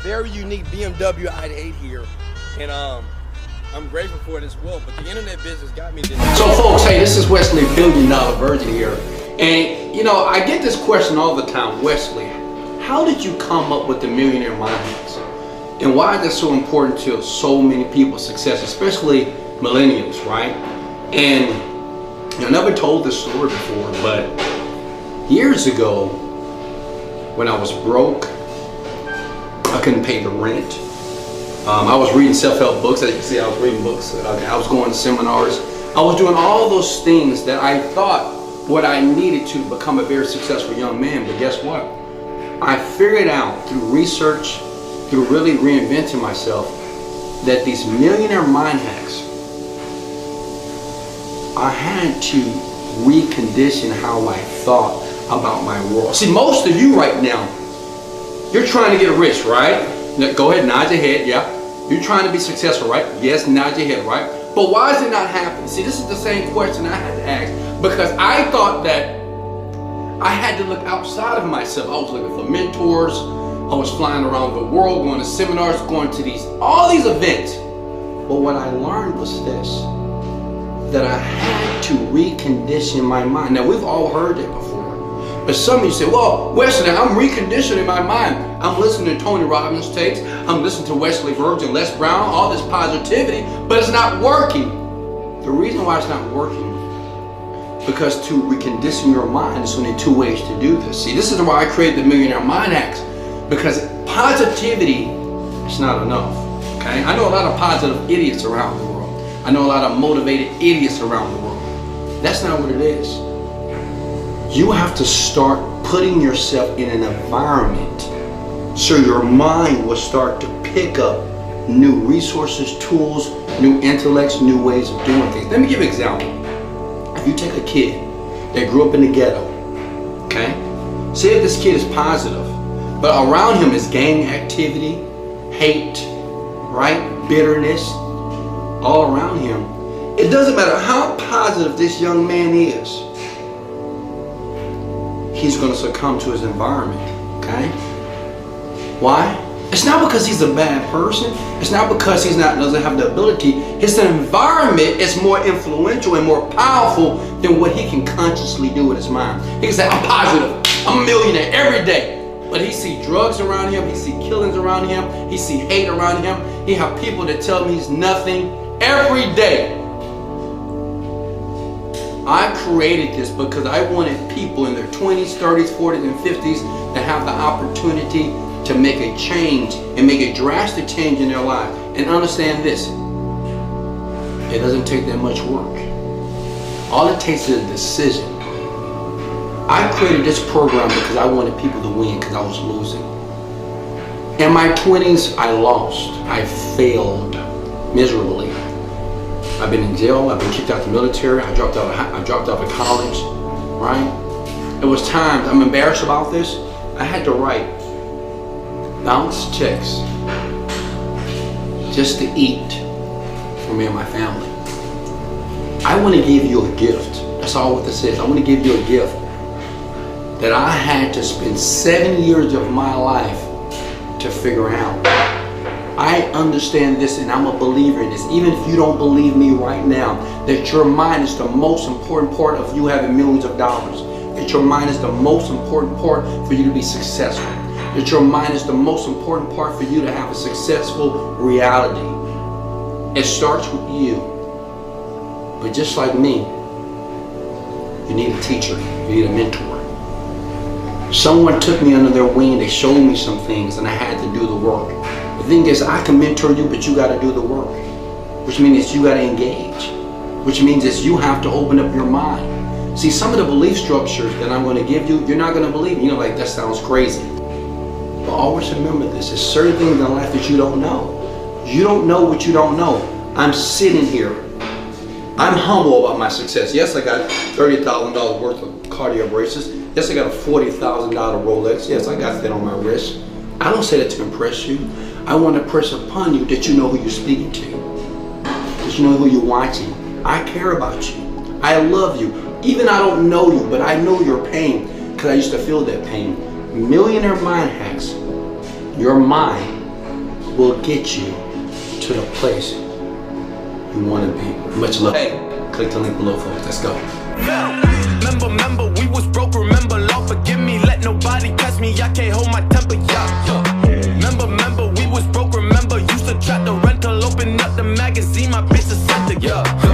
very unique BMW i8 here, and I'm grateful for it as well. But the internet business got me this. So folks, hey, this is Wesley Million Dollar Virgin here. And you know, I get this question all the time, Wesley, how did you come up with the millionaire mindset? And why is that so important to so many people's success, especially millennials, right? And I never told this story before, but years ago, when I was broke, I couldn't pay the rent. I was reading self-help books. As you can see, I was reading books. I was going to seminars. I was doing all those things that I thought what I needed to become a very successful young man. But guess what? I figured out through research, through really reinventing myself, that these millionaire mind hacks, I had to recondition how I thought about my world. See, most of you right now, you're trying to get rich, right? Go ahead, nod your head, yeah. You're trying to be successful, right? Yes, nod your head, right? But why is it not happening? See, this is the same question I had to ask, because I thought that I had to look outside of myself. I was looking for mentors. I was flying around the world, going to seminars, going to all these events. But what I learned was this, that I had to recondition my mind. Now, we've all heard it before. But some of you say, well, Wesley, I'm reconditioning my mind. I'm listening to Tony Robbins tapes. I'm listening to Wesley Virgin, Les Brown, all this positivity, but it's not working. The reason why it's not working, because to recondition your mind, there's only two ways to do this. See, this is why I created the Millionaire Mind Hacks, because positivity is not enough, okay? I know a lot of positive idiots around the world. I know a lot of motivated idiots around the world. That's not what it is. You have to start putting yourself in an environment so your mind will start to pick up new resources, tools, new intellects, new ways of doing things. Let me give you an example. If you take a kid that grew up in the ghetto, okay? Say if this kid is positive, but around him is gang activity, hate, right? Bitterness, all around him. It doesn't matter how positive this young man is, he's going to succumb to his environment, okay? Why? It's not because he's a bad person. It's not because he doesn't have the ability. His environment is more influential and more powerful than what he can consciously do with his mind. He can say, I'm positive, I'm a millionaire every day. But he see drugs around him, he see killings around him, he see hate around him. He have people that tell him he's nothing every day. I created this because I wanted people in their 20s, 30s, 40s, and 50s to have the opportunity to make a change and make a drastic change in their life. And understand this, it doesn't take that much work. All it takes is a decision. I created this program because I wanted people to win, because I was losing. In my 20s, I lost. I failed miserably. I've been in jail. I've been kicked out of the military. I dropped out of college, right? It was times, I'm embarrassed about this, I had to write bounce checks just to eat for me and my family. I want to give you a gift. That's all what this is. I want to give you a gift that I had to spend 7 years of my life to figure out. I understand this, and I'm a believer in this. Even if you don't believe me right now, that your mind is the most important part of you having millions of dollars. That your mind is the most important part for you to be successful. That your mind is the most important part for you to have a successful reality. It starts with you. But just like me, you need a teacher. You need a mentor. Someone took me under their wing. They showed me some things, and I had to do the work. The thing is, I can mentor you, but you got to do the work, which means you got to engage, which means is you have to open up your mind. See, some of the belief structures that I'm going to give you, you're not going to believe. You know, like, that sounds crazy. But always remember this. There's certain things in life that you don't know. You don't know what you don't know. I'm sitting here. I'm humble about my success. Yes, I got $30,000 worth of cardio braces. Yes, I got a $40,000 Rolex. Yes, I got that on my wrist. I don't say that to impress you. I want to press upon you that you know who you're speaking to, that you know who you're watching. I care about you. I love you. Even I don't know you, but I know your pain because I used to feel that pain. Millionaire Mind Hacks, your mind will get you to the place you want to be. Much love. Hey, click the link below, folks. Let's go. Remember, we was broke. Remember, Lord, forgive me. Let nobody catch me. I can't hold my temper. Remember, we was broke. Remember, used to trap the rental, open up the magazine. My bitch is center.